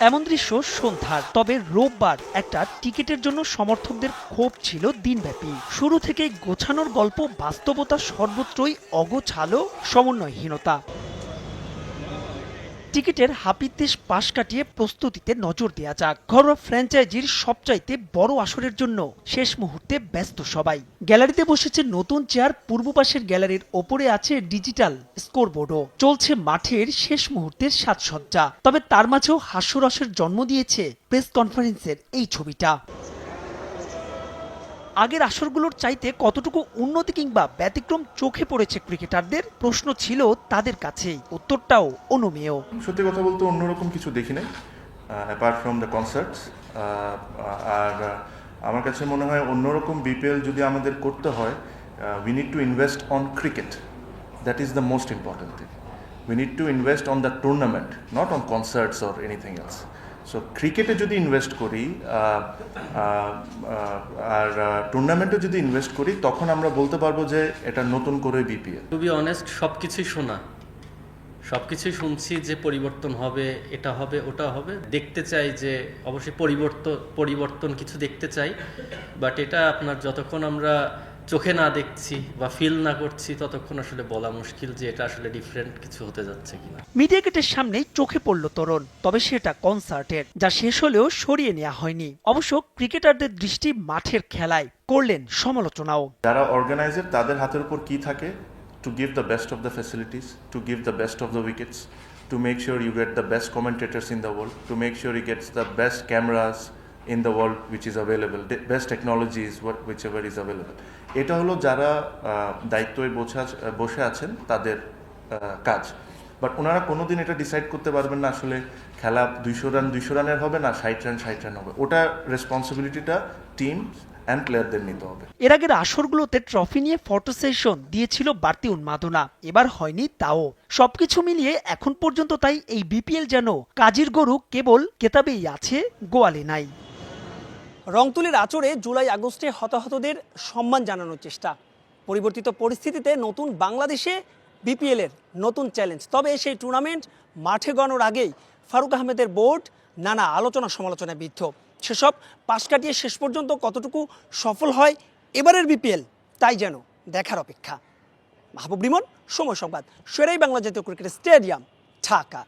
এমন দৃশ্য সন্ধ্যার। তবে রোববার একটা টিকিটের জন্য সমর্থকদের ক্ষোভ ছিল দিনব্যাপী। শুরু থেকে গোছানোর গল্প, বাস্তবতা সর্বত্রই অগোছালো, সমন্বয়হীনতা। টিকিটের হাপিত্যেশ পাশ কাটিয়ে প্রস্তুতিতে নজর দেওয়া যাক। ঘরোয়া ফ্র্যাঞ্চাইজির সবচাইতে বড় আসরের জন্য শেষ মুহূর্তে ব্যস্ত সবাই। গ্যালারিতে বসেছে নতুন চেয়ার, পূর্ব পাশের গ্যালারির ওপরে আছে ডিজিটাল স্কোরবোর্ডও। চলছে মাঠের শেষ মুহূর্তের সাজসজ্জা। তবে তার মাঝেও হাস্যরসের জন্ম দিয়েছে প্রেস কনফারেন্সের এই ছবিটা। আগের আসরগুলোর চাইতে কতটুকু উন্নতি কিংবা ব্যতিক্রম চোখে পড়েছে ক্রিকেটারদের? প্রশ্ন ছিল তাদের কাছেই, উত্তরটাও অনুমেয়। সত্যি কথা বলতে অন্যরকম কিছু দেখি নাই অ্যাপার্ট ফ্রম দ্য কনসার্টস। আর আমার কাছে মনে হয় অন্যরকম বিপিএল যদি আমাদের করতে হয়, we need to invest on cricket. That is the most important thing. We need to invest on the tournament, not on concerts or anything else. So ক্রিকেটে যদি ইনভেস্ট করি আর টুর্নামেন্টে যদি ইনভেস্ট করি, তখন আমরা বলতে পারবো যে এটা নতুন করে বিপিএল। টু বি অনেস্ট, সবকিছুই শোনা, সবকিছুই শুনছি যে পরিবর্তন হবে, এটা হবে, ওটা হবে। দেখতে চাই যে অবশ্যই পরিবর্তন কিছু দেখতে চাই, বাট এটা আপনার যতক্ষণ আমরা চোখে না দেখছি বা ফিল না করছি ততক্ষণ আসলে বলা মুশকিল যে এটা আসলে ডিফারেন্ট কিছু হতে যাচ্ছে কিনা। মিডিয়া গেটের সামনেই চোখে পড়ল তরুণ, তবে সেটা কনসার্টের, যা শেষ হলেও সরিয়ে নেওয়া হয়নি। অবশ্য ক্রিকেটারদের দৃষ্টি মাঠের খেলায়, করলেন সমালোচনাও। যারা অর্গানাইজার, তাদের হাতের উপর কি থাকে? To give the best of the facilities, to give the best of the wickets, to make sure you get the best commentators in the world, to make sure you get the best cameras in the world which is available, the best technologies whichever is available. এটা হলো যারা দায়িত্বে বসে আছেন তাদের কাজ। But ওনারা কোনোদিন এটা ডিসাইড করতে পারবেন না আসলে খেলা 200 রানের হবে না 60 রান হবে। ওটা রেসপন্সিবিলিটিটা টিম অ্যান্ড প্লেয়ারদের নিতে হবে। এর আগের আসরগুলোতে ট্রফি নিয়ে ফটো সেশন দিয়েছিল বাড়তি উন্মাদনা, এবার হয়নি তাও। সবকিছু মিলিয়ে এখন পর্যন্ত তাই এই বিপিএল যেন কাজীর গরু, কেবল কেতাবেই আছে, গোয়ালে নাই। রংতুলির আচরে জুলাই আগস্টে হতাহতদের সম্মান জানানোর চেষ্টা, পরিবর্তিত পরিস্থিতিতে নতুন বাংলাদেশে বিপিএল এর নতুন চ্যালেঞ্জ। তবে সেই টুর্নামেন্ট মাঠে গড়ানোর আগেই ফারুক আহমেদের বোর্ড নানা আলোচনা সমালোচনায় বিদ্ধ। সেসব পাশ কাটিয়ে শেষ পর্যন্ত কতটুকু সফল হয় এবারের বিপিএল, তাই যেন দেখার অপেক্ষা। মাহবুব রিমন, সময় সংবাদ, শেরেই বাংলা জাতীয় ক্রিকেট স্টেডিয়াম, ঢাকা।